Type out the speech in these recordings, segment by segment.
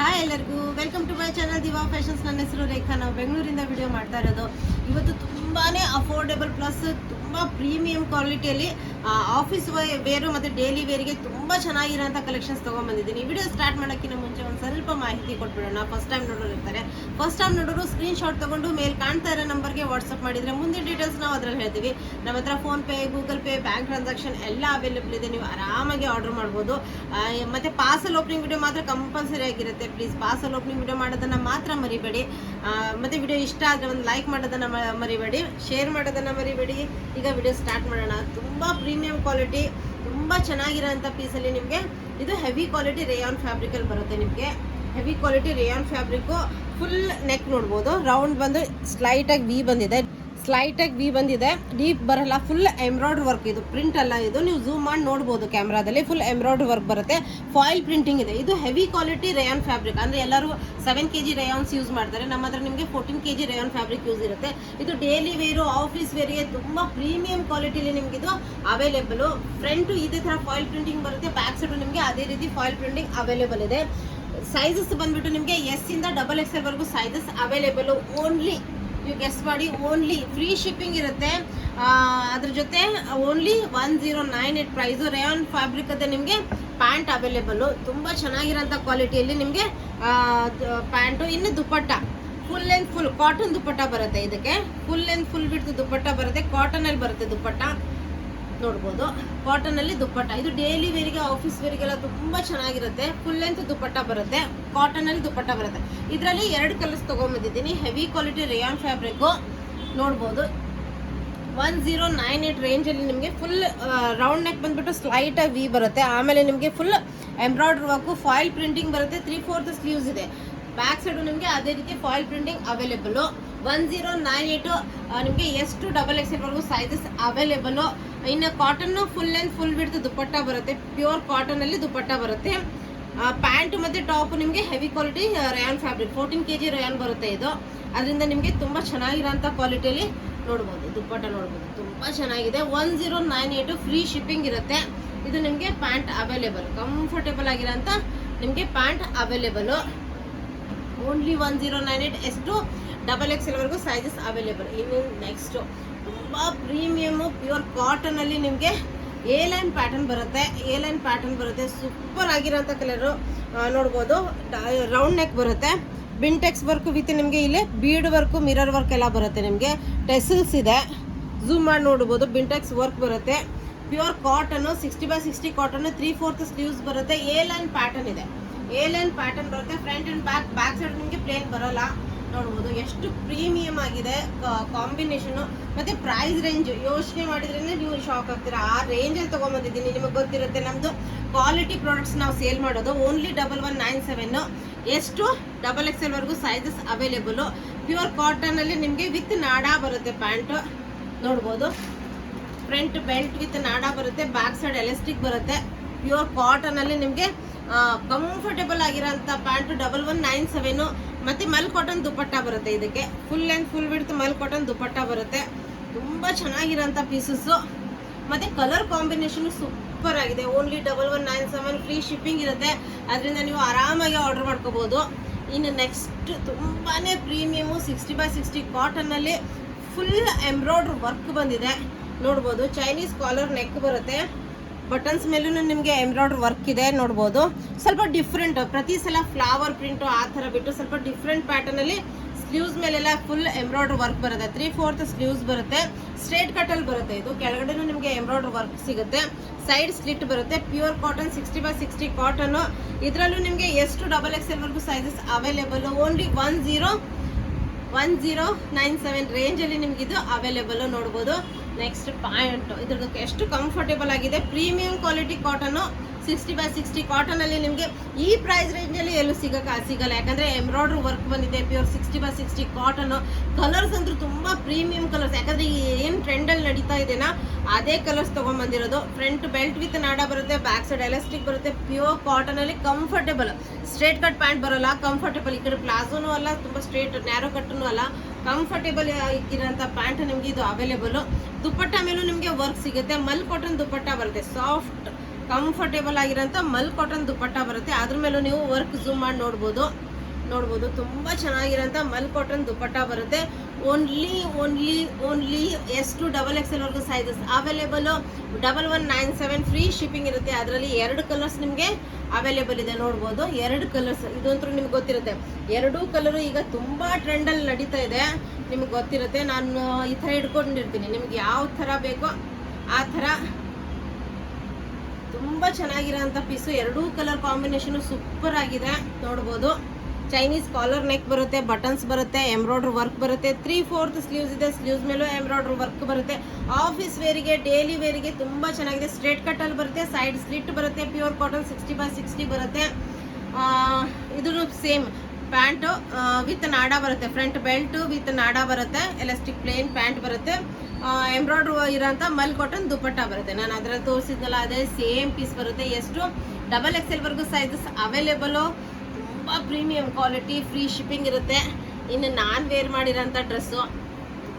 Hi ಎಲ್ಲರಿಗೂ welcome to my channel Diva Fashions. ನನ್ನ ಹೆಸರು ರೇಖಾ. ನಾವು ಬೆಂಗಳೂರಿಂದ ವಿಡಿಯೋ ಮಾಡ್ತಾ ಇರೋದು. ಇವತ್ತು ತುಂಬಾ ಅಫೋರ್ಡೆಬಲ್ ಪ್ಲಸ್ ತುಂಬ ಪ್ರೀಮಿಯಂ ಕ್ವಾಲಿಟಿಯಲ್ಲಿ ಆಫೀಸ್ ವೇರು ಮತ್ತು ಡೈಲಿ ವೇರಿಗೆ ತುಂಬ ಚೆನ್ನಾಗಿರೋಂಥ ಕಲೆಕ್ಷನ್ಸ್ ತೊಗೊಂಡ್ಬಂದಿದ್ದೀನಿ. ವಿಡಿಯೋ ಸ್ಟಾರ್ಟ್ ಮಾಡೋಕ್ಕಿಂತ ಮುಂಚೆ ಒಂದು ಸ್ವಲ್ಪ ಮಾಹಿತಿ ಕೊಟ್ಬಿಡೋಣ. ಫಸ್ಟ್ ಟೈಮ್ ನೋಡೋರು ಇರ್ತಾರೆ, ಫಸ್ಟ್ ಟೈಮ್ ನೋಡೋರು ಸ್ಕ್ರೀನ್ ಶಾಟ್ ತೊಗೊಂಡು ಮೇಲೆ ಕಾಣ್ತಾ ಇರೋ ನಂಬರ್ಗೆ ವಾಟ್ಸಪ್ ಮಾಡಿದರೆ ಮುಂದಿನ ಡೀಟೇಲ್ಸ್ ನಾವು ಅದರಲ್ಲಿ ಹೇಳ್ತೀವಿ. ನಮ್ಮ ಹತ್ರ PhonePe, Google pay, bank transaction ಎಲ್ಲ ಅವೈಲೇಬಲ್ ಇದೆ. ನೀವು ಆರಾಮಾಗಿ ಆರ್ಡರ್ ಮಾಡ್ಬೋದು. ಮತ್ತು ಪಾರ್ಸಲ್ ಓಪನಿಂಗ್ ವಿಡಿಯೋ ಮಾತ್ರ ಕಂಪಲ್ಸರಿ ಆಗಿರುತ್ತೆ. ಪ್ಲೀಸ್ ಪಾರ್ಸಲ್ ಓಪನಿಂಗ್ ವಿಡಿಯೋ ಮಾಡೋದನ್ನು ಮಾತ್ರ ಮರಿಬೇಡಿ. ಮತ್ತು ವಿಡಿಯೋ ಇಷ್ಟ ಆದರೆ ಒಂದು ಲೈಕ್ ಮಾಡೋದನ್ನು ಮರಿಬೇಡಿ, ಶೇರ್ ಮಾಡೋದನ್ನು ಮರಿಬೇಡಿ. ಈಗ ವಿಡಿಯೋ ಸ್ಟಾರ್ಟ್ ಮಾಡೋಣ. ತುಂಬ ಪ್ರೀಮಿಯಂ ಕ್ವಾಲಿಟಿ, ತುಂಬ ಚೆನ್ನಾಗಿರೋಂಥ ಪೀಸಲ್ಲಿ ನಿಮಗೆ ಇದು ಹೆವಿ ಕ್ವಾಲಿಟಿ ರೇಯಾನ್ ಫ್ಯಾಬ್ರಿಕಲ್ಲಿ ಬರುತ್ತೆ. ನಿಮಗೆ heavy quality rayon fabric. Full neck ನೋಡ್ಬೋದು, ರೌಂಡ್ ಬಂದು ಸ್ಲೈಟಾಗಿ ವಿ ಬಂದಿದೆ, ಡೀಪ್ ಬರಲ್ಲ. ಫುಲ್ ಎಂಬ್ರಾಯ್ಡ್ರಿ ವರ್ಕ್, ಇದು ಪ್ರಿಂಟ್ ಅಲ್ಲ. ಇದು ನೀವು ಝೂಮ್ ಮಾಡಿ ನೋಡ್ಬೋದು ಕ್ಯಾಮ್ರಾದಲ್ಲಿ. ಫುಲ್ ಎಂಬ್ರಾಯ್ಡ್ರಿ ವರ್ಕ್ ಬರುತ್ತೆ, ಫಾಯಿಲ್ ಪ್ರಿಂಟಿಂಗ್ ಇದೆ. ಇದು ಹೆವಿ ಕ್ವಾಲಿಟಿ ರೇಯಾನ್ ಫ್ಯಾಬ್ರಿಕ್. ಅಂದರೆ ಎಲ್ಲರೂ 7 kg ರೇಯಾನ್ಸ್ ಯೂಸ್ ಮಾಡ್ತಾರೆ. ನಮ್ಮ ಹತ್ರ ನಿಮಗೆ 14 kg ರೇಯಾನ್ ಫ್ಯಾಬ್ರಿಕ್ ಯೂಸ್ ಇರುತ್ತೆ. ಇದು ಡೈಲಿ ವೇರು, ಆಫೀಸ್ ವೇರಿಗೆ ತುಂಬ ಪ್ರೀಮಿಯಂ ಕ್ವಾಲಿಟಿಲಿ ನಿಮ್ಗೆ ಇದು ಅವೈಲೇಬಲು. ಫ್ರಂಟು ಇದೇ ಥರ ಫಾಯಿಲ್ ಪ್ರಿಂಟಿಂಗ್ ಬರುತ್ತೆ, ಬ್ಯಾಕ್ ಸೈಡು ನಿಮಗೆ ಅದೇ ರೀತಿ ಫಾಯಿಲ್ ಪ್ರಿಂಟಿಂಗ್ ಅವೈಲೇಬಲ್ ಇದೆ. ಸೈಜಸ್ ಬಂದ್ಬಿಟ್ಟು ನಿಮಗೆ S ಇಂದ XXL ವರೆಗೂ ಸೈಜಸ್ ಅವೈಲೇಬಲು. ಓನ್ಲಿ ನೀವು ಗೆಸ್ ಮಾಡಿ, ಓನ್ಲಿ ಫ್ರೀ ಶಿಪ್ಪಿಂಗ್ ಇರುತ್ತೆ. ಅದ್ರ ಜೊತೆ ಓನ್ಲಿ 1098 ಪ್ರೈಸು. ರೇಯಾನ್ ಫ್ಯಾಬ್ರಿಕ್ ಅದೇ ನಿಮಗೆ ಪ್ಯಾಂಟ್ ಅವೈಲೇಬಲು. ತುಂಬ ಚೆನ್ನಾಗಿರೋಂಥ ಕ್ವಾಲಿಟಿಯಲ್ಲಿ ನಿಮಗೆ ಪ್ಯಾಂಟು. ಇನ್ನು ದುಪ್ಪಟ್ಟ ಫುಲ್ ಲೆಂತ್ ಫುಲ್ ಕಾಟನ್ ದುಪ್ಪಟ್ಟ ಬರುತ್ತೆ. ಇದಕ್ಕೆ ಫುಲ್ ಲೆಂತ್ ಫುಲ್ ಬಿಡ್ತು ದುಪ್ಪಟ್ಟ ಬರುತ್ತೆ. ಕಾಟನಲ್ಲಿ ಬರುತ್ತೆ ದುಪ್ಪಟ್ಟ, ನೋಡ್ಬೋದು. ಕಾಟನಲ್ಲಿ ದುಪ್ಪಟ್ಟ. ಇದು ಡೈಲಿ ವೇರಿಗೆ, ಆಫೀಸ್ ವೇರಿಗೆಲ್ಲ ತುಂಬ ಚೆನ್ನಾಗಿರುತ್ತೆ. ಫುಲ್ ಲೆಂತ್ ದುಪ್ಪಟ್ಟ ಬರುತ್ತೆ, ಕಾಟನಲ್ಲಿ ದುಪ್ಪಟ್ಟ ಬರುತ್ತೆ. ಇದರಲ್ಲಿ 2 ಕಲರ್ಸ್ ತೊಗೊಂಬಂದಿದ್ದೀನಿ. ಹೆವಿ ಕ್ವಾಲಿಟಿ ರೇಯಾನ್ ಫ್ಯಾಬ್ರಿಕ್ಕು ನೋಡ್ಬೋದು. 1098 ರೇಂಜಲ್ಲಿ ನಿಮಗೆ ಫುಲ್ ರೌಂಡ್ ನೆಕ್ ಬಂದ್ಬಿಟ್ಟು ಸ್ಲೈಟಾಗಿ ವಿ ಬರುತ್ತೆ. ಆಮೇಲೆ ನಿಮಗೆ full embroidery work, foil printing ಬರುತ್ತೆ. 3/4 ಸ್ಲೀವ್ಸ್ ಇದೆ. ಬ್ಯಾಕ್ ಸೈಡು ನಿಮಗೆ ಅದೇ ರೀತಿ ಫಾಯಿಲ್ ಪ್ರಿಂಟಿಂಗ್ ಅವೈಲೇಬಲು. 1098 ನಿಮಗೆ S to XXL ವರೆಗೂ ಸೈಜಸ್ ಅವೈಲೇಬಲು. ಇನ್ನು ಕಾಟನ್ನು ಫುಲ್ ಲೆಂತ್ ಫುಲ್ ಬಿಡ್ತು ದುಪ್ಪಟ್ಟ ಬರುತ್ತೆ. ಪ್ಯೂರ್ ಕಾಟನಲ್ಲಿ ದುಪ್ಪಟ್ಟ ಬರುತ್ತೆ. ಪ್ಯಾಂಟು ಮತ್ತು ಟಾಪು ನಿಮಗೆ heavy quality rayon fabric. 14 kg rayon ಬರುತ್ತೆ ಇದು. ಅದರಿಂದ ನಿಮಗೆ ತುಂಬ ಚೆನ್ನಾಗಿರೋಂಥ ಕ್ವಾಲಿಟಿಯಲ್ಲಿ ನೋಡ್ಬೋದು. ದುಪ್ಪಟ್ಟ ನೋಡ್ಬೋದು, ತುಂಬ ಚೆನ್ನಾಗಿದೆ. 1098 ಫ್ರೀ ಶಿಪ್ಪಿಂಗ್ ಇರುತ್ತೆ. ಇದು ನಿಮಗೆ ಪ್ಯಾಂಟ್ ಅವೈಲೇಬಲ್, ಕಂಫರ್ಟೇಬಲ್ ಆಗಿರೋಂಥ ನಿಮಗೆ pant available. Only 1098 S to XXL ವರೆಗೂ ಸೈಜಸ್ ಅವೈಲೇಬಲ್. ಇನ್ನು ನೆಕ್ಸ್ಟು ತುಂಬ ಪ್ರೀಮಿಯಮ್ಮು ಪ್ಯೂರ್ ಕಾಟನಲ್ಲಿ ನಿಮಗೆ ಎ ಲೈನ್ ಪ್ಯಾಟರ್ನ್ ಬರುತ್ತೆ. ಸೂಪರ್ ಆಗಿರೋಂಥ ಕಲರು ನೋಡ್ಬೋದು. ರೌಂಡ್ ನೆಕ್ ಬರುತ್ತೆ, ಬಿಂಟೆಕ್ಸ್ ವರ್ಕು ವಿತ್ ನಿಮಗೆ ಇಲ್ಲಿ ಬೀಡ್ ವರ್ಕು, ಮಿರರ್ ವರ್ಕ್ ಎಲ್ಲ ಬರುತ್ತೆ. ನಿಮಗೆ ಟೆಸಲ್ಸ್ ಇದೆ, ಝೂಮ್ ಮಾಡಿ ನೋಡ್ಬೋದು. ಬಿಂಟೆಕ್ಸ್ ವರ್ಕ್ ಬರುತ್ತೆ. Pure cotton, 60/60 cotton. 3/4 ಸ್ಲೀವ್ಸ್ ಬರುತ್ತೆ. ಎ ಲೈನ್ ಪ್ಯಾಟರ್ನ್ ಇದೆ, ಬರುತ್ತೆ. ಫ್ರಂಟ್ ಆ್ಯಂಡ್ ಬ್ಯಾಕ್ ಸೈಡ್ ನಿಮಗೆ ಪ್ಲೇನ್ ಬರೋಲ್ಲ. ನೋಡ್ಬೋದು ಎಷ್ಟು ಪ್ರೀಮಿಯಂ ಆಗಿದೆ ಕಾಂಬಿನೇಷನು. ಮತ್ತು ಪ್ರೈಸ್ ರೇಂಜ್ ಯೋಚನೆ ಮಾಡಿದ್ರೇ ನೀವು ಶಾಕ್ ಆಗ್ತೀರಾ. ಆ ರೇಂಜಲ್ಲಿ ತೊಗೊಂಬಂದಿದ್ದೀನಿ. ನಿಮಗೆ ಗೊತ್ತಿರುತ್ತೆ ನಮ್ಮದು ಕ್ವಾಲಿಟಿ ಪ್ರಾಡಕ್ಟ್ಸ್ ನಾವು ಸೇಲ್ ಮಾಡೋದು. ಓನ್ಲಿ 1197 S to XXL ವರೆಗೂ ಸೈಜಸ್ ಅವೈಲೇಬಲು. ಪ್ಯೂರ್ ಕಾಟನಲ್ಲಿ ನಿಮಗೆ ವಿತ್ ನಾಡಾ ಬರುತ್ತೆ ಪ್ಯಾಂಟು, ನೋಡ್ಬೋದು. ಫ್ರಂಟ್ ಬೆಲ್ಟ್ ವಿತ್ ನಾಡಾ ಬರುತ್ತೆ, ಬ್ಯಾಕ್ ಸೈಡ್ ಎಲಾಸ್ಟಿಕ್ ಬರುತ್ತೆ. ಪ್ಯೂರ್ ಕಾಟನಲ್ಲಿ ನಿಮಗೆ ಕಂಫರ್ಟೇಬಲ್ ಆಗಿರೋಂಥ ಪ್ಯಾಂಟು 1197. ಮತ್ತು ಮಲ್ ಕಾಟನ್ ದುಪ್ಪಟ್ಟ ಬರುತ್ತೆ. ಇದಕ್ಕೆ ಫುಲ್ ಲೆಂತ್ ಫುಲ್ ಬಿಡ್ತು ಮಲ್ ಕಾಟನ್ ದುಪ್ಪಟ್ಟ ಬರುತ್ತೆ. ತುಂಬ ಚೆನ್ನಾಗಿರೋಂಥ ಪೀಸಸ್ಸು. ಮತ್ತು ಕಲರ್ ಕಾಂಬಿನೇಷನು ಸೂಪರ್ ಆಗಿದೆ. ಓನ್ಲಿ 1197 ಫ್ರೀ ಶಿಪ್ಪಿಂಗ್ ಇರುತ್ತೆ. ಅದರಿಂದ ನೀವು ಆರಾಮಾಗಿ ಆರ್ಡರ್ ಮಾಡ್ಕೋಬೋದು. ಇನ್ನು ನೆಕ್ಸ್ಟ್ ತುಂಬಾ ಪ್ರೀಮಿಯಮು 60/60 ಕಾಟನ್ನಲ್ಲಿ ಫುಲ್ ಎಂಬ್ರಾಯ್ಡ್ರಿ ವರ್ಕ್ ಬಂದಿದೆ, ನೋಡ್ಬೋದು. ಚೈನೀಸ್ ಕಾಲರ್ ನೆಕ್ ಬರುತ್ತೆ. ಬಟನ್ಸ್ ಮೇಲೂ ನಿಮಗೆ ಎಂಬ್ರಾಯ್ಡ್ರಿ ವರ್ಕ್ ಇದೆ, ನೋಡ್ಬೋದು. ಸ್ವಲ್ಪ ಡಿಫ್ರೆಂಟ್, ಪ್ರತಿ ಸಲ ಫ್ಲವರ್ ಪ್ರಿಂಟು ಆ ಥರ ಬಿಟ್ಟು ಸ್ವಲ್ಪ ಡಿಫ್ರೆಂಟ್ ಪ್ಯಾಟರ್ನಲ್ಲಿ ಸ್ಲೀವ್ಸ್ ಮೇಲೆಲ್ಲ ಫುಲ್ ಎಂಬ್ರಾಯ್ಡ್ರಿ ವರ್ಕ್ ಬರುತ್ತೆ. 3/4 ಸ್ಲೀವ್ಸ್ ಬರುತ್ತೆ. ಸ್ಟ್ರೇಟ್ ಕಟ್ಟಲ್ಲಿ ಬರುತ್ತೆ. ಇದು ಕೆಳಗಡೆನೂ ನಿಮಗೆ ಎಂಬ್ರಾಯ್ಡ್ರಿ ವರ್ಕ್ ಸಿಗುತ್ತೆ. ಸೈಡ್ ಸ್ಲಿಟ್ ಬರುತ್ತೆ. Pure cotton, 60/60 cotton. ಇದರಲ್ಲೂ ನಿಮಗೆ S to XXL ವರೆಗೂ ಸೈಜಸ್ ಅವೈಲೇಬಲು. ಓನ್ಲಿ 1097 ರೇಂಜಲ್ಲಿ ನಿಮ್ಗೆ ಇದು ಅವೈಲೇಬಲು, ನೋಡ್ಬೋದು. ನೆಕ್ಸ್ಟ್ ಪ್ಯಾಂಟು, ಇದ್ರದ್ದು ಎಷ್ಟು ಕಂಫರ್ಟೇಬಲ್ ಆಗಿದೆ. ಪ್ರೀಮಿಯಂ ಕ್ವಾಲಿಟಿ ಕಾಟನು, 60/60 ಕಾಟನಲ್ಲಿ ನಿಮಗೆ ಈ ಪ್ರೈಸ್ ರೇಂಜಲ್ಲಿ ಎಲ್ಲೂ ಸಿಗಲ್ಲ. ಯಾಕಂದರೆ ಎಂಬ್ರಾಯ್ಡ್ರಿ ವರ್ಕ್ ಬಂದಿದೆ. Pure 60/60 cotton. ಕಲರ್ಸ್ ಅಂತೂ ತುಂಬ ಪ್ರೀಮಿಯಂ ಕಲರ್ಸ್. ಯಾಕಂದರೆ ಏನು ಟ್ರೆಂಡಲ್ಲಿ ನಡೀತಾ ಇದೆನಾ ಅದೇ ಕಲರ್ಸ್ ತೊಗೊಂಬಂದಿರೋದು. ಫ್ರಂಟ್ ಬೆಲ್ಟ್ ವಿತ್ ನಾಡಾ ಬರುತ್ತೆ, ಬ್ಯಾಕ್ ಸೈಡ್ ಎಲಾಸ್ಟಿಕ್ ಬರುತ್ತೆ. ಪ್ಯೂರ್ ಕಾಟನಲ್ಲಿ ಕಂಫರ್ಟೇಬಲ್. ಸ್ಟ್ರೇಟ್ ಕಟ್ ಪ್ಯಾಂಟ್ ಬರೋಲ್ಲ, ಕಂಫರ್ಟೇಬಲ್. ಈ ಕಡೆ ಪ್ಲಾಜೋನು ಅಲ್ಲ, ತುಂಬ ಸ್ಟ್ರೇಟ್ ನ್ಯಾರೋ ಕಟ್ಟೂ ಅಲ್ಲ, ಕಂಫರ್ಟೇಬಲ್ ಇರೋಂಥ ಪ್ಯಾಂಟ್ ನಿಮಗೆ ಇದು ಅವೈಲೇಬಲು. ದುಪ್ಪಟ್ಟ ಮೇಲೂ ನಿಮಗೆ ವರ್ಕ್ ಸಿಗುತ್ತೆ. ಮಲ್ ಕಾಟನ್ ದುಪ್ಪಟ್ಟ ಬರುತ್ತೆ. ಸಾಫ್ಟ್ ಕಂಫರ್ಟೇಬಲ್ ಆಗಿರೋಂಥ ಮಲ್ ಕಾಟನ್ ದುಪಟ್ಟ ಬರುತ್ತೆ. ಅದ್ರ ಮೇಲೂ ನೀವು ವರ್ಕ್ ಝೂಮ್ ಮಾಡಿ ನೋಡ್ಬೋದು. ತುಂಬ ಚೆನ್ನಾಗಿರೋಂಥ ಮಲ್ ಕಾಟನ್ ದುಪಟ್ಟ ಬರುತ್ತೆ. ಓನ್ಲಿ ಎಷ್ಟು XXL ವರ್ಗು ಸೈಜಸ್ ಅವೈಲೇಬಲು. 1197 ಫ್ರೀ ಶಿಪ್ಪಿಂಗ್ ಇರುತ್ತೆ. ಅದರಲ್ಲಿ 2 ಕಲರ್ಸ್ ನಿಮಗೆ ಅವೈಲೇಬಲ್ ಇದೆ. ನೋಡ್ಬೋದು 2 ಕಲರ್ಸ್, ಇದಂತೂ ನಿಮ್ಗೆ ಗೊತ್ತಿರುತ್ತೆ. 2 ಕಲರು ಈಗ ತುಂಬ ಟ್ರೆಂಡಲ್ಲಿ ನಡೀತಾ ಇದೆ, ನಿಮ್ಗೆ ಗೊತ್ತಿರುತ್ತೆ. ನಾನು ಈ ಥರ ಇಟ್ಕೊಂಡಿರ್ತೀನಿ, ನಿಮ್ಗೆ ಯಾವ ಥರ ಬೇಕೋ ಆ ಥರ ತುಂಬ ಚೆನ್ನಾಗಿರೋಂಥ ಪೀಸು. 2 ಕಲರ್ ಕಾಂಬಿನೇಷನು ಸೂಪರ್ ಆಗಿದೆ. ನೋಡ್ಬೋದು ಚೈನೀಸ್ ಕಾಲರ್ ನೆಕ್ ಬರುತ್ತೆ, ಬಟನ್ಸ್ ಬರುತ್ತೆ, ಎಂಬ್ರಾಯ್ಡ್ರಿ ವರ್ಕ್ ಬರುತ್ತೆ. 3/4 ಸ್ಲೀವ್ಸ್ ಇದೆ, ಸ್ಲೀವ್ಸ್ ಮೇಲೂ ಎಂಬ್ರಾಯ್ಡ್ರಿ ವರ್ಕ್ ಬರುತ್ತೆ. ಆಫೀಸ್ ವೇರಿಗೆ, ಡೈಲಿ ವೇರಿಗೆ ತುಂಬ ಚೆನ್ನಾಗಿದೆ. ಸ್ಟ್ರೇಟ್ ಕಟ್ಟಲ್ಲಿ ಬರುತ್ತೆ, ಸೈಡ್ ಸ್ಲಿಟ್ ಬರುತ್ತೆ, ಪ್ಯೂರ್ ಕಾಟನ್ 60/60 ಬರುತ್ತೆ. ಇದು ಸೇಮ್ ಪ್ಯಾಂಟು ವಿತ್ ನಾಡಾ ಬರುತ್ತೆ, ಫ್ರಂಟ್ ಬೆಲ್ಟು ವಿತ್ ನಾಡಾ ಬರುತ್ತೆ, ಎಲಾಸ್ಟಿಕ್ ಪ್ಲೇನ್ ಪ್ಯಾಂಟ್ ಬರುತ್ತೆ. ಎಂಬ್ರಾಯ್ಡ್ರಿ ಇರೋಂಥ ಮಲ್ ಕಾಟನ್ ದುಪಟ್ಟ ಬರುತ್ತೆ. ನಾನು ಅದರಲ್ಲಿ ತೋರಿಸಿದ್ನಲ್ಲ ಅದೇ ಸೇಮ್ ಪೀಸ್ ಬರುತ್ತೆ. ಎಷ್ಟು XXL ವರ್ಗು ಸೈಜಸ್ ಅವೈಲೇಬಲು. ತುಂಬ ಪ್ರೀಮಿಯಂ ಕ್ವಾಲಿಟಿ, ಫ್ರೀ ಶಿಪ್ಪಿಂಗ್ ಇರುತ್ತೆ. ಇನ್ನು ನಾನು ವೇರ್ ಮಾಡಿರೋಂಥ ಡ್ರೆಸ್ಸು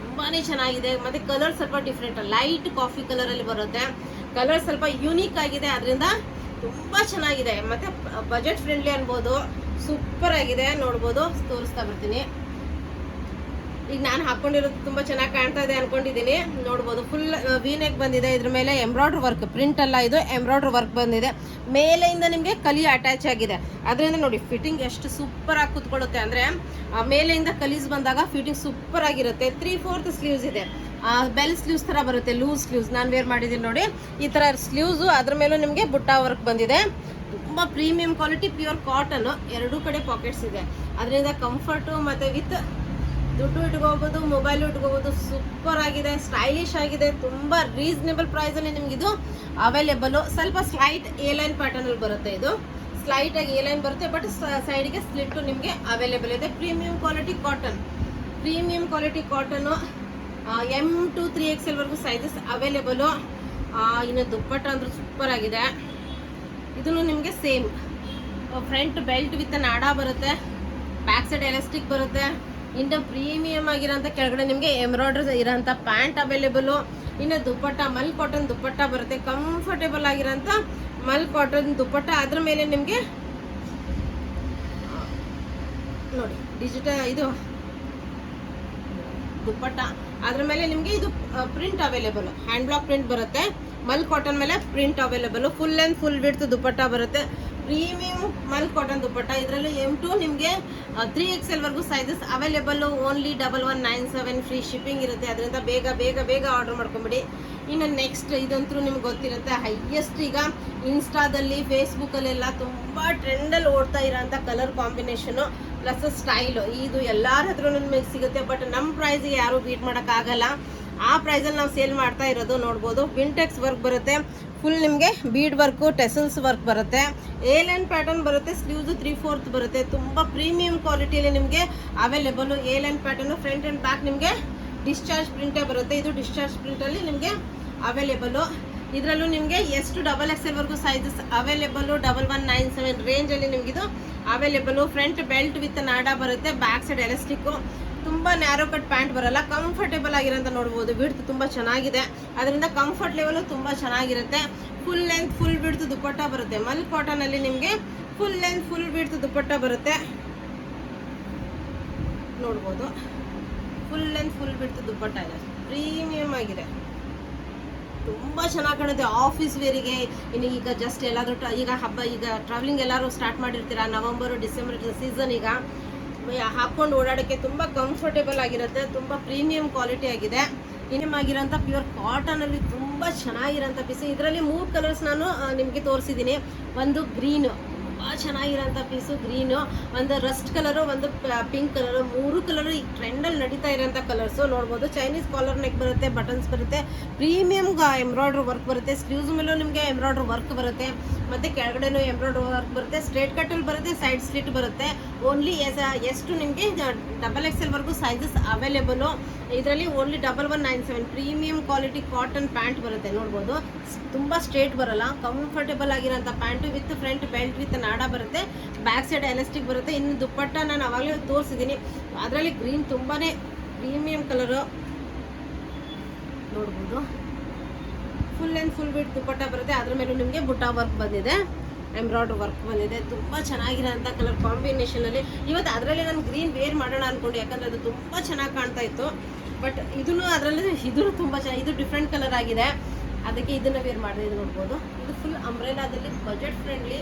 ತುಂಬಾ ಚೆನ್ನಾಗಿದೆ. ಮತ್ತು ಕಲರ್ ಸ್ವಲ್ಪ ಡಿಫ್ರೆಂಟ್, ಲೈಟ್ ಕಾಫಿ ಕಲರಲ್ಲಿ ಬರುತ್ತೆ. ಕಲರ್ ಸ್ವಲ್ಪ ಯೂನಿಕ್ ಆಗಿದೆ, ಅದರಿಂದ ತುಂಬ ಚೆನ್ನಾಗಿದೆ. ಮತ್ತು ಬಜೆಟ್ ಫ್ರೆಂಡ್ಲಿ ಅನ್ಬೋದು, ಸೂಪರ್ ಆಗಿದೆ. ನೋಡ್ಬೋದು, ತೋರಿಸ್ತಾ ಬರ್ತೀನಿ. ಈಗ ನಾನು ಹಾಕೊಂಡಿರೋದು ತುಂಬ ಚೆನ್ನಾಗಿ ಕಾಣ್ತಾ ಇದೆ ಅನ್ಕೊಂಡಿದ್ದೀನಿ. ನೋಡ್ಬೋದು ಫುಲ್ ವೀನೆಕ್ ಬಂದಿದೆ. ಇದ್ರ ಮೇಲೆ ಎಂಬ್ರಾಯ್ಡ್ರಿ ವರ್ಕ್, ಪ್ರಿಂಟ್ ಅಲ್ಲ ಇದು, ಎಂಬ್ರಾಯ್ಡ್ರಿ ವರ್ಕ್ ಬಂದಿದೆ. ಮೇಲೆಯಿಂದ ನಿಮಗೆ ಕಲಿ ಅಟ್ಯಾಚ್ ಆಗಿದೆ. ಅದರಿಂದ ನೋಡಿ ಫಿಟ್ಟಿಂಗ್ ಎಷ್ಟು ಸೂಪರ್ ಆಗಿ ಕೂತ್ಕೊಳ್ಳುತ್ತೆ ಅಂದರೆ, ಮೇಲೆಯಿಂದ ಕಲೀಸ್ ಬಂದಾಗ ಫಿಟ್ಟಿಂಗ್ ಸೂಪರ್ ಆಗಿರುತ್ತೆ. 3/4 ಸ್ಲೀವ್ಸ್ ಇದೆ, ಬೆಲ್ ಸ್ಲೀವ್ಸ್ ಥರ ಬರುತ್ತೆ, ಲೂಸ್ ಸ್ಲೀವ್ಸ್. ನಾನು ವೇರ್ ಮಾಡಿದ್ದೀನಿ ನೋಡಿ ಈ ಥರ ಸ್ಲೀವ್ಸು. ಅದ್ರ ಮೇಲೂ ನಿಮಗೆ ಬುಟ್ಟ ವರ್ಕ್ ಬಂದಿದೆ. ತುಂಬ ಪ್ರೀಮಿಯಂ ಕ್ವಾಲಿಟಿ, ಪ್ಯೂರ್ ಕಾಟನ್. 2 ಕಡೆ ಪಾಕೆಟ್ಸ್ ಇದೆ, ಅದರಿಂದ ಕಂಫರ್ಟು ಮತ್ತು ವಿತ್ ದುಡ್ಡು ಇಟ್ಕೋಬೋದು, ಮೊಬೈಲು ಇಟ್ಕೋಬೋದು. ಸೂಪರ್ ಆಗಿದೆ, ಸ್ಟೈಲಿಶ್ ಆಗಿದೆ. ತುಂಬ ರೀಸನೇಬಲ್ ಪ್ರೈಸಲ್ಲಿ ನಿಮಗಿದು ಅವೈಲೇಬಲು. ಸ್ವಲ್ಪ ಸ್ಲೈಟ್ A-ಲೈನ್ ಪ್ಯಾಟರ್ನಲ್ಲಿ ಬರುತ್ತೆ. ಇದು ಸ್ಲೈಟಾಗಿ A-ಲೈನ್ ಬರುತ್ತೆ, ಬಟ್ ಸೈಡ್ಗೆ ಸ್ಲಿಟ್ಟು ನಿಮಗೆ ಅವೈಲೇಬಲ್ ಇದೆ. Premium quality cotton. M to 3XL ವರ್ಗು ಸೈಜಸ್ ಅವೈಲೇಬಲು. ಇನ್ನು ದುಪ್ಪಟ್ಟ ಅಂದ್ರೆ ಸೂಪರ್ ಆಗಿದೆ. ಇದನ್ನು ನಿಮಗೆ same front belt with nada ಬರುತ್ತೆ, ಬ್ಯಾಕ್ ಸೈಡ್ ಎಲಾಸ್ಟಿಕ್ ಬರುತ್ತೆ. ಇನ್ನು ಪ್ರೀಮಿಯಂ ಆಗಿರೋಂಥ ಕೆಳಗಡೆ ನಿಮಗೆ ಎಂಬ್ರಾಯ್ಡ್ರಿ ಇರೋಂಥ ಪ್ಯಾಂಟ್ ಅವೈಲೇಬಲು. ಇನ್ನು ದುಪ್ಪಟ್ಟ ಮಲ್ ಕಾಟನ್ ದುಪ್ಪಟ್ಟ ಬರುತ್ತೆ, ಕಂಫರ್ಟೇಬಲ್ ಆಗಿರೋಂಥ ಮಲ್ ಕಾಟನ್ ದುಪ್ಪಟ್ಟ. ಅದ್ರ ಮೇಲೆ ನಿಮಗೆ ನೋಡಿ ಡಿಜಿಟಲ್ ಇದು ದುಪ್ಪಟ್ಟ. ಅದ್ರ ಮೇಲೆ ನಿಮಗೆ ಇದು print available, hand block print ಬರುತ್ತೆ. ಮಲ್ ಕಾಟನ್ ಮೇಲೆ print available. Full and full width dupatta ಬರುತ್ತೆ. ಪ್ರೀಮಿಯಂ ಮಲ್ ಕಾಟನ್ ದುಪ್ಪಟ್ಟ. ಇದರಲ್ಲಿ M to ನಿಮಗೆ 3XL ವರ್ಗು sizes available. Only 1197 free shipping ಇರುತ್ತೆ. ಅದರಿಂದ ಬೇಗ ಆರ್ಡರ್ ಮಾಡ್ಕೊಂಬಿಡಿ. ಇನ್ನು ನೆಕ್ಸ್ಟ್ ಇದಂತೂ ನಿಮ್ಗೆ ಗೊತ್ತಿರುತ್ತೆ, ಹೈಯೆಸ್ಟ್ ಈಗ ಇನ್ಸ್ಟಾದಲ್ಲಿ, ಫೇಸ್ಬುಕ್ಕಲ್ಲೆಲ್ಲ ತುಂಬ ಟ್ರೆಂಡಲ್ಲಿ ಓಡ್ತಾ ಇರೋಂಥ ಕಲರ್ ಕಾಂಬಿನೇಷನು ಪ್ಲಸ್ ಸ್ಟೈಲು. ಇದು ಎಲ್ಲರ ಹತ್ರ ನಿಮಗೆ ಸಿಗುತ್ತೆ, ಬಟ್ ನಮ್ಮ ಪ್ರೈಸಿಗೆ ಯಾರೂ ಬೀಟ್ ಮಾಡೋಕ್ಕಾಗಲ್ಲ. ಆ ಪ್ರೈಸಲ್ಲಿ ನಾವು ಸೇಲ್ ಮಾಡ್ತಾ ಇರೋದು. ನೋಡ್ಬೋದು ವಿಂಟೆಕ್ಸ್ ವರ್ಕ್ ಬರುತ್ತೆ, ಫುಲ್ ನಿಮಗೆ ಬೀಡ್ ವರ್ಕು, ಟೆಸಲ್ಸ್ ವರ್ಕ್ ಬರುತ್ತೆ. A-ಲೈನ್ ಪ್ಯಾಟರ್ನ್ ಬರುತ್ತೆ, ಸ್ಲೀವ್ಸು 3/4 ಬರುತ್ತೆ. ತುಂಬ ಪ್ರೀಮಿಯಂ ಕ್ವಾಲಿಟಿಯಲ್ಲಿ ನಿಮಗೆ available. A line pattern, front and back ನಿಮಗೆ ಡಿಸ್ಚಾರ್ಜ್ ಪ್ರಿಂಟೇ ಬರುತ್ತೆ. ಇದು ಡಿಸ್ಚಾರ್ಜ್ ಪ್ರಿಂಟಲ್ಲಿ ನಿಮಗೆ ಅವೈಲೇಬಲು. ಇದರಲ್ಲೂ ನಿಮಗೆ ಎಷ್ಟು XXL ವರ್ಗು ಸೈಜಸ್ ಅವೈಲೇಬಲು. 1197 ರೇಂಜಲ್ಲಿ ನಿಮಗಿದು available. Front belt with nada ಬರುತ್ತೆ, ಬ್ಯಾಕ್ ಸೈಡ್ ಎಲಾಸ್ಟಿಕ್ಕು. ತುಂಬ ನ್ಯಾರೋ ಕಟ್ ಪ್ಯಾಂಟ್ ಬರಲ್ಲ, ಕಂಫರ್ಟೇಬಲ್ ಆಗಿರೋಂಥ. ನೋಡ್ಬೋದು ವಿಡ್ತ್ ತುಂಬ ಚೆನ್ನಾಗಿದೆ, ಅದರಿಂದ ಕಂಫರ್ಟ್ ಲೆವೆಲು ತುಂಬ ಚೆನ್ನಾಗಿರುತ್ತೆ. Full length full width dupatta ಬರುತ್ತೆ. ಮಲ್ ಕಾಟನಲ್ಲಿ ನಿಮಗೆ full length full width dupatta ಬರುತ್ತೆ. ನೋಡ್ಬೋದು ಫುಲ್ ಲೆಂತ್ ಫುಲ್ ವಿಡ್ತ್ ದುಪ್ಪಟ್ಟ ಇದೆ, ಪ್ರೀಮಿಯಂ ಆಗಿದೆ. ತುಂಬ ಚೆನ್ನಾಗಿ ಕಾಣುತ್ತೆ ಆಫೀಸ್ ವೇರಿಗೆ. ಇನ್ನು ಈಗ ಜಸ್ಟ್ ಎಲ್ಲಾದರೂ ಈಗ ಹಬ್ಬ, ಈಗ ಟ್ರಾವೆಲಿಂಗ್ ಎಲ್ಲರೂ ಸ್ಟಾರ್ಟ್ ಮಾಡಿರ್ತೀರ, ನವಂಬರು ಡಿಸೆಂಬರ್ ಸೀಸನ್. ಈಗ ಹಾಕ್ಕೊಂಡು ಓಡಾಡೋಕ್ಕೆ ತುಂಬ ಕಂಫರ್ಟೇಬಲ್ ಆಗಿರುತ್ತೆ. ತುಂಬ ಪ್ರೀಮಿಯಂ ಕ್ವಾಲಿಟಿ ಆಗಿದೆ. ಆಗಿರೋಂಥ ಪ್ಯೂರ್ ಕಾಟನಲ್ಲಿ ತುಂಬ ಚೆನ್ನಾಗಿರೋಂಥ ಪೀಸ್. ಇದರಲ್ಲಿ 3 ಕಲರ್ಸ್ ನಾನು ನಿಮಗೆ ತೋರಿಸಿದ್ದೀನಿ. ಒಂದು ಗ್ರೀನು, ತುಂಬ ಚೆನ್ನಾಗಿರೋಂಥ ಪೀಸು ಗ್ರೀನು, ಒಂದು ರಸ್ಟ್ ಕಲರು, ಒಂದು ಪಿಂಕ್ ಕಲರು. 3 ಕಲರು ಈ ಟ್ರೆಂಡಲ್ಲಿ ನಡೀತಾ ಇರೋಂಥ ಕಲರ್ಸು. ನೋಡ್ಬೋದು ಚೈನೀಸ್ ಕಾಲರ್ ನೆಕ್ ಬರುತ್ತೆ, ಬಟನ್ಸ್ ಬರುತ್ತೆ, ಪ್ರೀಮಿಯಂ ಎಂಬ್ರಾಯ್ಡ್ರಿ ವರ್ಕ್ ಬರುತ್ತೆ. ಸ್ಲೀವ್ಸ್ ಮೇಲೂ ನಿಮಗೆ ಎಂಬ್ರಾಯ್ಡ್ರಿ ವರ್ಕ್ ಬರುತ್ತೆ, ಮತ್ತು ಕೆಳಗಡೆನೂ ಎಂಬ್ರಾಯ್ಡ್ರಿ ವರ್ಕ್ ಬರುತ್ತೆ. ಸ್ಟ್ರೇಟ್ ಕಟ್ಟಲ್ಲಿ ಬರುತ್ತೆ, ಸೈಡ್ ಸ್ಲಿಟ್ ಬರುತ್ತೆ. ಓನ್ಲಿ ಎಷ್ಟು ನಿಮಗೆ XXL ವರ್ಗು ಸೈಜಸ್ ಅವೈಲೇಬಲು. ಇದರಲ್ಲಿ only 1197 premium quality cotton pant ಬರುತ್ತೆ. ನೋಡ್ಬೋದು ತುಂಬ ಸ್ಟ್ರೇಟ್ ಬರಲ್ಲ, ಕಂಫರ್ಟೇಬಲ್ ಆಗಿರೋಂಥ pant with front belt with nada ಬರುತ್ತೆ, ಬ್ಯಾಕ್ ಸೈಡ್ ಎಲಾಸ್ಟಿಕ್ ಬರುತ್ತೆ. ಇನ್ನು ದುಪ್ಪಟ್ಟ ನಾನು ಅವಾಗಲೇ ತೋರಿಸಿದ್ದೀನಿ. ಅದರಲ್ಲಿ ಗ್ರೀನ್ ತುಂಬಾ ಪ್ರೀಮಿಯಂ ಕಲರು. ನೋಡ್ಬೋದು full and full width dupatta ಬರುತ್ತೆ. ಅದ್ರ ಮೇಲೂ ನಿಮಗೆ ಬುಟ್ಟ ವರ್ಕ್ ಬಂದಿದೆ, ಎಂಬ್ರಾಯ್ಡ್ರಿ ವರ್ಕ್ ಬಂದಿದೆ. ತುಂಬ ಚೆನ್ನಾಗಿರೋಂಥ ಕಲರ್ ಕಾಂಬಿನೇಷನಲ್ಲಿ. ಇವತ್ತು ಅದರಲ್ಲಿ ನಾನು ಗ್ರೀನ್ ವೇರ್ ಮಾಡೋಣ ಅಂದ್ಕೊಂಡು, ಯಾಕಂದರೆ ಅದು ತುಂಬ ಚೆನ್ನಾಗಿ ಕಾಣ್ತಾ ಇತ್ತು. ಬಟ್ ಇದನ್ನು ಅದರಲ್ಲಿ ಇದು ತುಂಬ ಚೆನ್ನಾಗಿ, ಇದು ಡಿಫ್ರೆಂಟ್ ಕಲರ್ ಆಗಿದೆ, ಅದಕ್ಕೆ ಇದನ್ನು ವೇರ್ ಮಾಡಿದೆ. ಇದು ನೋಡ್ಬೋದು, ಇದು ಫುಲ್ ಅಂಬ್ರೆಲಾದಲ್ಲಿ ಬಜೆಟ್ ಫ್ರೆಂಡ್ಲಿ.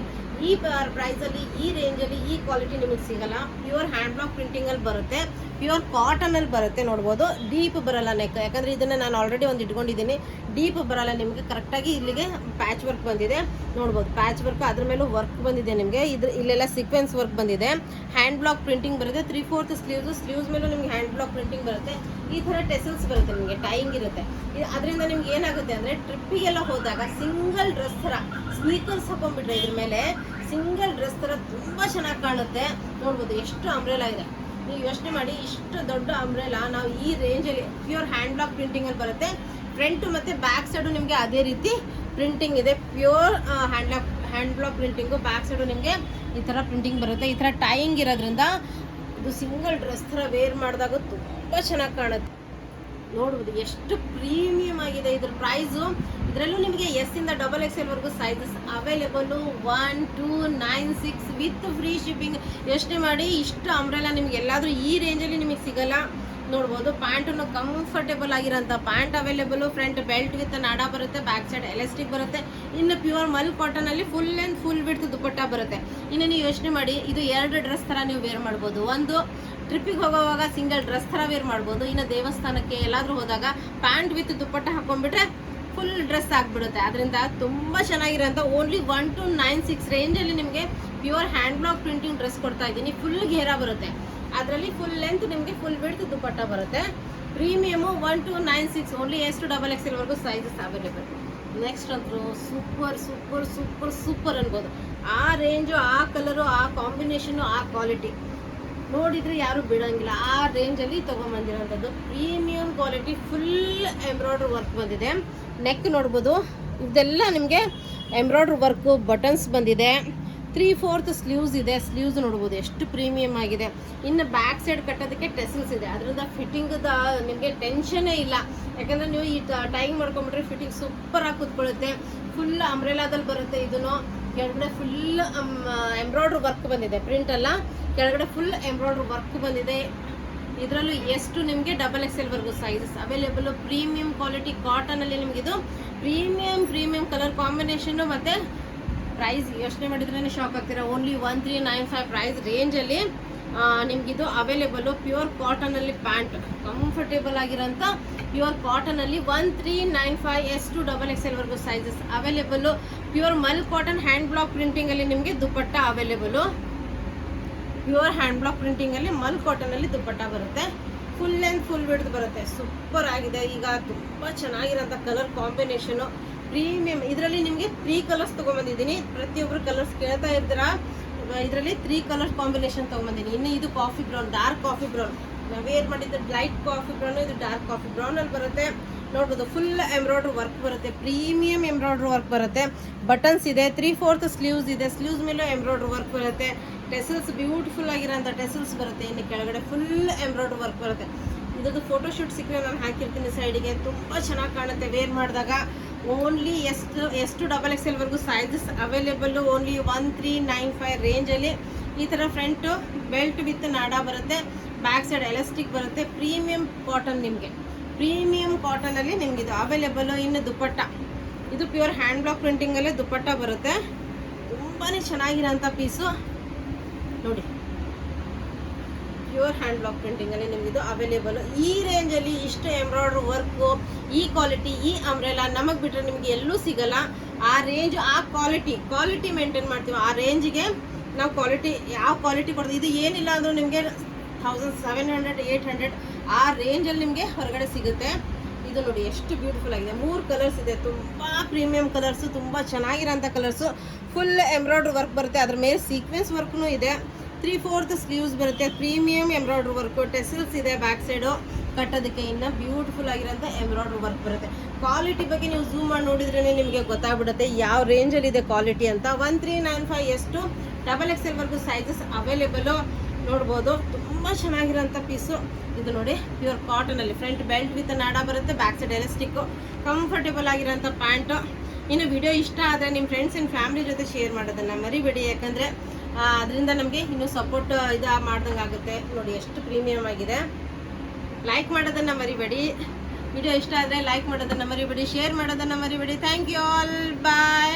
ಈ ಪ್ರೈಸಲ್ಲಿ, ಈ ರೇಂಜಲ್ಲಿ ಈ ಕ್ವಾಲಿಟಿ ನಿಮಗೆ ಸಿಗಲ್ಲ. ಪ್ಯೂರ್ ಹ್ಯಾಂಡ್ ಬ್ಲಾಕ್ ಪ್ರಿಂಟಿಂಗಲ್ಲಿ ಬರುತ್ತೆ, ಪ್ಯೂರ್ ಕಾಟನಲ್ಲಿ ಬರುತ್ತೆ. ನೋಡ್ಬೋದು, ಡೀಪ್ ಬರಲ್ಲ ನೆಕ್, ಯಾಕಂದರೆ ಇದನ್ನು ನಾನು ಆಲ್ರೆಡಿ ಒಂದು ಇಟ್ಕೊಂಡಿದ್ದೀನಿ. ಡೀಪ್ ಬರಲ್ಲ ನಿಮಗೆ, ಕರೆಕ್ಟಾಗಿ ಇಲ್ಲಿಗೆ ಪ್ಯಾಚ್ ವರ್ಕ್ ಬಂದಿದೆ. ನೋಡ್ಬೋದು, ಪ್ಯಾಚ್ ವರ್ಕ್, ಅದ್ರ ಮೇಲೂ ವರ್ಕ್ ಬಂದಿದೆ ನಿಮಗೆ. ಇಲ್ಲೆಲ್ಲ ಸೀಕ್ವೆನ್ಸ್ ವರ್ಕ್ ಬಂದಿದೆ. ಹ್ಯಾಂಡ್ ಬ್ಲಾಕ್ ಪ್ರಿಂಟಿಂಗ್ ಬರುತ್ತೆ. 3/4 ಸ್ಲೀವ್ಸ್ ಮೇಲೂ ನಿಮಗೆ ಹ್ಯಾಂಡ್ ಬ್ಲಾಕ್ ಪ್ರಿಂಟಿಂಗ್ ಬರುತ್ತೆ. ಈ ಥರ ಟೆಸಲ್ಸ್ ಬರುತ್ತೆ ನಿಮಗೆ, ಟೈಯಿಂಗ್ ಇರುತ್ತೆ. ಅದರಿಂದ ನಿಮ್ಗೆ ಏನಾಗುತ್ತೆ ಅಂದರೆ, ಟ್ರಿಪ್ಪಿಗೆಲ್ಲ ಹೋದಾಗ ಸಿಂಗಲ್ ಡ್ರೆಸ್ ಥರ ಸ್ನೀಕರ್ಸ್ ಹಾಕೊಂಡ್ಬಿಟ್ರೆ ಇದ್ರ ಮೇಲೆ ಸಿಂಗಲ್ ಡ್ರೆಸ್ ಥರ ತುಂಬ ಚೆನ್ನಾಗಿ ಕಾಣುತ್ತೆ. ನೋಡ್ಬೋದು ಎಷ್ಟು ಅಂಬ್ರೆಲಾ ಇದೆ. ನೀವು ಯೋಚನೆ ಮಾಡಿ, ಇಷ್ಟು ದೊಡ್ಡ ಅಂಬ್ರೆಲಾ ನಾವು ಈ ರೇಂಜಲ್ಲಿ ಪ್ಯೂರ್ ಹ್ಯಾಂಡ್ ಬ್ಲಾಕ್ ಪ್ರಿಂಟಿಂಗಲ್ಲಿ ಬರುತ್ತೆ. ಫ್ರಂಟು ಮತ್ತು ಬ್ಯಾಕ್ ಸೈಡು ನಿಮಗೆ ಅದೇ ರೀತಿ ಪ್ರಿಂಟಿಂಗ್ ಇದೆ. Pure hand block printing. Back side ನಿಮಗೆ ಈ ಥರ ಪ್ರಿಂಟಿಂಗ್ ಬರುತ್ತೆ. ಈ ಥರ ಟೈಯಿಂಗ್ ಇರೋದ್ರಿಂದ ಇದು ಸಿಂಗಲ್ ಡ್ರೆಸ್ ಥರ ವೇರ್ ಮಾಡಿದಾಗ ತುಂಬ ಚೆನ್ನಾಗಿ ಕಾಣುತ್ತೆ. ನೋಡ್ಬೋದು ಎಷ್ಟು ಪ್ರೀಮಿಯಮ್ ಆಗಿದೆ. ಇದ್ರ ಪ್ರೈಸು, ಇದರಲ್ಲೂ ನಿಮಗೆ ಎಸ್ ಇಂದ XXL ವರೆಗೂ sizes available. 1, 2, 9, 6 with free shipping. ಯೋಚನೆ ಮಾಡಿ, ಇಷ್ಟು ಅಂಬ್ರೆಲಾ ನಿಮ್ಗೆ ಎಲ್ಲಾದರೂ ಈ ರೇಂಜಲ್ಲಿ ನಿಮಗೆ ಸಿಗಲ್ಲ. ನೋಡ್ಬೋದು, ಪ್ಯಾಂಟನ್ನು ಕಂಫರ್ಟೇಬಲ್ ಆಗಿರೋಂಥ pant available. Front belt with nada ಬರುತ್ತೆ, ಬ್ಯಾಕ್ ಸೈಡ್ ಎಲಾಸ್ಟಿಕ್ ಬರುತ್ತೆ. ಇನ್ನು ಪ್ಯೂರ್ ಮಲ್ ಕಾಟನಲ್ಲಿ full and full width dupatta ಬರುತ್ತೆ. ಇನ್ನು ನೀವು ಯೋಚನೆ ಮಾಡಿ, ಇದು 2 ಡ್ರೆಸ್ ಥರ ನೀವು ವೇರ್ ಮಾಡ್ಬೋದು. ಒಂದು ಟ್ರಿಪ್ಪಿಗೆ ಹೋಗೋವಾಗ ಸಿಂಗಲ್ ಡ್ರೆಸ್ ಥರ ವೇರ್ ಮಾಡ್ಬೋದು. ಇನ್ನು ದೇವಸ್ಥಾನಕ್ಕೆ ಎಲ್ಲಾದರೂ ಹೋದಾಗ ಪ್ಯಾಂಟ್ ವಿತ್ ದುಪಟ್ಟ ಹಾಕೊಂಡ್ಬಿಟ್ರೆ ಫುಲ್ ಡ್ರೆಸ್ ಆಗಿಬಿಡುತ್ತೆ. ಅದರಿಂದ ತುಂಬ ಚೆನ್ನಾಗಿರೋಂಥ ಓನ್ಲಿ 1 to 9, 6 ರೇಂಜಲ್ಲಿ ನಿಮಗೆ pure hand block printing dress ಕೊಡ್ತಾ ಇದ್ದೀನಿ. ಫುಲ್ ಘೇರ ಬರುತ್ತೆ, ಅದರಲ್ಲಿ ಫುಲ್ ಲೆಂತ್ ನಿಮಗೆ ಫುಲ್ ವಿಡ್ತ್ ದುಪಟ್ಟ ಬರುತ್ತೆ. Premium 1 to 9, 6 only S to XXL ವರೆಗೂ ಸೈಜಸ್ ಅವೈಲೇಬಲ್. ನೆಕ್ಸ್ಟ್ ಅಂತೂ ಸೂಪರ್ ಸೂಪರ್ ಸೂಪರ್ ಸೂಪರ್ ಅನ್ಬೋದು. ಆ ರೇಂಜು, ಆ ಕಲರು, ಆ ಕಾಂಬಿನೇಷನು, ಆ ಕ್ವಾಲಿಟಿ ನೋಡಿದರೆ ಯಾರು ಬಿಡೋಂಗಿಲ್ಲ. ಆ ರೇಂಜಲ್ಲಿ ತೊಗೊಂಬಂದಿರೋಂಥದ್ದು premium quality. Full embroidery work ಬಂದಿದೆ. ನೆಕ್ ನೋಡ್ಬೋದು, ಇದೆಲ್ಲ ನಿಮಗೆ ಎಂಬ್ರಾಯ್ಡ್ರಿ ವರ್ಕು. ಬಟನ್ಸ್ ಬಂದಿದೆ. 3/4 ಸ್ಲೀವ್ಸ್ ಇದೆ. ಸ್ಲೀವ್ಸ್ ನೋಡ್ಬೋದು ಎಷ್ಟು ಪ್ರೀಮಿಯಮ್ ಆಗಿದೆ. ಇನ್ನು ಬ್ಯಾಕ್ ಸೈಡ್ ಕಟ್ಟೋದಕ್ಕೆ ಟೆಸಲ್ಸ್ ಇದೆ. ಅದರಿಂದ ಫಿಟ್ಟಿಂಗ್ದ ನಿಮಗೆ ಟೆನ್ಷನ್ನೇ ಇಲ್ಲ, ಯಾಕಂದರೆ ನೀವು ಈ ಟೈಮ್ ಮಾಡ್ಕೊಂಬಿಟ್ರೆ ಫಿಟ್ಟಿಂಗ್ ಸೂಪರಾಗಿ ಕೂತ್ಕೊಳ್ಳುತ್ತೆ. ಫುಲ್ ಅಂಬ್ರೆಲಾದಲ್ಲಿ ಬರುತ್ತೆ. ಇದನ್ನು ಕೆಳಗಡೆ ಫುಲ್ ಎಂಬ್ರಾಯ್ಡ್ರಿ ವರ್ಕ್ ಬಂದಿದೆ. ಪ್ರಿಂಟ್ ಅಲ್ಲ, ಕೆಳಗಡೆ ಫುಲ್ ಎಂಬ್ರಾಯ್ಡ್ರಿ ವರ್ಕ್ ಬಂದಿದೆ. ಇದರಲ್ಲೂ ಎಷ್ಟು ನಿಮಗೆ XXL ವರೆಗೂ ಸೈಜಸ್ ಅವೈಲೇಬಲು. ಪ್ರೀಮಿಯಂ ಕ್ವಾಲಿಟಿ ಕಾಟನಲ್ಲಿ ನಿಮಗಿದು ಪ್ರೀಮಿಯಂ ಕಲರ್ ಕಾಂಬಿನೇಷನ್ನು. ಮತ್ತು ಪ್ರೈಸ್ ಯೋಚನೆ ಮಾಡಿದ್ರೇ ಶಾಕ್ ಆಗ್ತೀರಾ. ಓನ್ಲಿ 1395 ಪ್ರೈಸ್ ರೇಂಜಲ್ಲಿ ನಿಮಗಿದು ಅವೈಲೇಬಲು. ಪ್ಯೂರ್ ಕಾಟನಲ್ಲಿ ಪ್ಯಾಂಟ್, ಕಂಫರ್ಟೇಬಲ್ ಆಗಿರೋಂಥ ಪ್ಯೂರ್ ಕಾಟನಲ್ಲಿ 1395 S to XXL ವರೆಗೂ sizes available. Pure mul cotton hand block ಪ್ರಿಂಟಿಂಗಲ್ಲಿ ನಿಮಗೆ dupatta available. Pure hand block ಪ್ರಿಂಟಿಂಗಲ್ಲಿ ಮಲ್ ಕಾಟನಲ್ಲಿ ದುಪಟ್ಟ ಬರುತ್ತೆ. ಫುಲ್ ಆ್ಯಂಡ್ ಫುಲ್ ವಿಡ್ತ್ ಬರುತ್ತೆ. ಸೂಪರ್ ಆಗಿದೆ. ಈಗ ತುಂಬ ಚೆನ್ನಾಗಿರೋಂಥ ಕಲರ್ ಕಾಂಬಿನೇಷನು ಪ್ರೀಮಿಯಂ. ಇದರಲ್ಲಿ ನಿಮಗೆ 3 ಕಲರ್ಸ್ ತೊಗೊಂಬಂದಿದ್ದೀನಿ. ಪ್ರತಿಯೊಬ್ಬರು ಕಲರ್ಸ್ ಕೇಳ್ತಾ ಇದ್ದೀರಾ. ಇದರಲ್ಲಿ 3 ಕಲರ್ಸ್ ಕಾಂಬಿನೇಷನ್ ತೊಗೊಂಬಂದಿದ್ದೀನಿ. ಇನ್ನು ಇದು coffee brown, dark coffee brown. ನಾವು ವೇರ್ ಮಾಡಿದ್ದು ಲೈಟ್ ಕಾಫಿ ಬ್ರೌನು, ಇದು ಡಾರ್ಕ್ ಕಾಫಿ ಬ್ರೌನಲ್ಲಿ ಬರುತ್ತೆ. ನೋಡ್ಬೋದು, ಫುಲ್ ಎಂಬ್ರಾಯ್ಡ್ರಿ ವರ್ಕ್ ಬರುತ್ತೆ. ಪ್ರೀಮಿಯಂ ಎಂಬ್ರಾಯ್ಡ್ರಿ ವರ್ಕ್ ಬರುತ್ತೆ. ಬಟನ್ಸ್ ಇದೆ. 3/4 ಸ್ಲೀವ್ಸ್ ಇದೆ. ಸ್ಲೀವ್ಸ್ ಮೇಲೂ ಎಂಬ್ರಾಯ್ಡ್ರಿ ವರ್ಕ್ ಬರುತ್ತೆ. ಟೆಸಲ್ಸ್ ಬ್ಯೂಟಿಫುಲ್ ಆಗಿರೋಂಥ ಟೆಸಲ್ಸ್ ಬರುತ್ತೆ. ಇನ್ನು ಕೆಳಗಡೆ ಫುಲ್ ಎಂಬ್ರಾಯ್ಡ್ರಿ ವರ್ಕ್ ಬರುತ್ತೆ. ಇದ್ದು ಫೋಟೋಶೂಟ್ ಸಿಕ್ಕರೆ ನಾನು ಹಾಕಿರ್ತೀನಿ ಸೈಡಿಗೆ. ತುಂಬ ಚೆನ್ನಾಗಿ ಕಾಣುತ್ತೆ ವೇರ್ ಮಾಡಿದಾಗ. ಓನ್ಲಿ S to XXL ವರೆಗೂ ಸೈಜಸ್ ಅವೈಲೇಬಲ್ಲು. ಓನ್ಲಿ 1395 ರೇಂಜಲ್ಲಿ ಈ ಥರ ಫ್ರಂಟು ಬೆಲ್ಟ್ ವಿತ್ ನಾಡ ಬರುತ್ತೆ. ಬ್ಯಾಕ್ ಸೈಡ್ ಎಲಾಸ್ಟಿಕ್ ಬರುತ್ತೆ. ಪ್ರೀಮಿಯಂ ಕಾಟನ್, ನಿಮಗೆ ಪ್ರೀಮಿಯಂ ಕಾಟನಲ್ಲಿ ನಿಮಗಿದು ಅವೈಲೇಬಲ್ಲು. ಇನ್ನು ದುಪಟ್ಟ, ಇದು ಪ್ಯೂರ್ ಹ್ಯಾಂಡ್ ಬ್ಲಾಕ್ ಪ್ರಿಂಟಿಂಗಲ್ಲೇ ದುಪಟ್ಟ ಬರುತ್ತೆ. ತುಂಬಾ ಚೆನ್ನಾಗಿರೋಂಥ ಪೀಸು ನೋಡಿ. ಪ್ಯೂರ್ ಹ್ಯಾಂಡ್ ಬ್ಲಾಕ್ ಪ್ರಿಂಟಿಂಗಲ್ಲಿ ನಿಮಗಿದು ಅವೈಲೇಬಲ್. ಈ ರೇಂಜಲ್ಲಿ ಇಷ್ಟು ಎಂಬ್ರಾಯ್ಡ್ರಿ ವರ್ಕು, ಈ ಕ್ವಾಲಿಟಿ, ಈ ಅಂಬ್ರೆಲಾ ನಮಗೆ ಬಿಟ್ಟರೆ ನಿಮಗೆ ಎಲ್ಲೂ ಸಿಗಲ್ಲ. ಆ ರೇಂಜ್, ಆ ಕ್ವಾಲಿಟಿ ಮೇಂಟೈನ್ ಮಾಡ್ತೀವಿ. ಆ ರೇಂಜಿಗೆ ನಾವು ಕ್ವಾಲಿಟಿ, ಯಾವ ಕ್ವಾಲಿಟಿ ಕೊಡ್ತೀವಿ. ಇದು ಏನಿಲ್ಲ ಅಂದರೂ ನಿಮಗೆ 1700, 800 ಆ ರೇಂಜಲ್ಲಿ ನಿಮಗೆ ಹೊರಗಡೆ ಸಿಗುತ್ತೆ. ಇದು ನೋಡಿ ಎಷ್ಟು ಬ್ಯೂಟಿಫುಲ್ ಆಗಿದೆ. 3 ಕಲರ್ಸ್ ಇದೆ. ತುಂಬ ಪ್ರೀಮಿಯಂ ಕಲರ್ಸು, ತುಂಬ ಚೆನ್ನಾಗಿರೋಂಥ ಕಲರ್ಸು. ಫುಲ್ ಎಂಬ್ರಾಯ್ಡ್ರಿ ವರ್ಕ್ ಬರುತ್ತೆ. ಅದ್ರ ಮೇಲೆ ಸೀಕ್ವೆನ್ಸ್ ವರ್ಕ್ನೂ ಇದೆ. 3/4 ಸ್ಲೀವ್ಸ್ ಬರುತ್ತೆ. Premium embroidery work. ಟೆಸಲ್ಸ್ ಇದೆ ಬ್ಯಾಕ್ ಸೈಡು ಕಟ್ಟೋದಕ್ಕೆ. ಇನ್ನು ಬ್ಯೂಟಿಫುಲ್ ಆಗಿರೋಂಥ ಎಂಬ್ರಾಯ್ಡ್ರಿ ವರ್ಕ್ ಬರುತ್ತೆ. ಕ್ವಾಲಿಟಿ ಬಗ್ಗೆ ನೀವು ಝೂಮ್ ಮಾಡಿ ನೋಡಿದ್ರೇ ನಿಮಗೆ ಗೊತ್ತಾಗ್ಬಿಡುತ್ತೆ ಯಾವ ರೇಂಜಲ್ಲಿ ಇದೆ ಕ್ವಾಲಿಟಿ ಅಂತ. 1395 S to XXL ವರೆಗೂ ಸೈಜಸ್ ಅವೈಲೇಬಲು. ನೋಡ್ಬೋದು. ತುಂಬ ಚೆನ್ನಾಗಿರೋಂಥ ಪೀಸು ಇದು ನೋಡಿ, ಪ್ಯೂರ್ ಕಾಟನಲ್ಲಿ ಫ್ರಂಟ್ ಬೆಲ್ಟ್ ವಿತ್ ನಾಡ ಬರುತ್ತೆ, ಬ್ಯಾಕ್ ಸೈಡ್ ಎಲಾಸ್ಟಿಕ್ಕು, ಕಂಫರ್ಟೇಬಲ್ ಆಗಿರೋಂಥ ಪ್ಯಾಂಟು. ಇನ್ನು ವಿಡಿಯೋ ಇಷ್ಟ ಆದರೆ ನಿಮ್ಮ ಫ್ರೆಂಡ್ಸ್ ಆ್ಯಂಡ್ ಫ್ಯಾಮಿಲಿ ಜೊತೆ ಶೇರ್ ಮಾಡೋದನ್ನು ಮರಿಬೇಡಿ, ಯಾಕಂದರೆ ಅದರಿಂದ ನಮಗೆ ಇನ್ನೂ ಸಪೋರ್ಟ್ ಮಾಡ್ದಂಗೆ ಆಗುತ್ತೆ. ನೋಡಿ ಎಷ್ಟು ಪ್ರೀಮಿಯಮ್ ಆಗಿದೆ. ಲೈಕ್ ಮಾಡೋದನ್ನು ಮರಿಬೇಡಿ. ವಿಡಿಯೋ ಇಷ್ಟ ಆದರೆ ಲೈಕ್ ಮಾಡೋದನ್ನು ಮರಿಬೇಡಿ, ಶೇರ್ ಮಾಡೋದನ್ನು ಮರಿಬೇಡಿ. Thank you all, bye.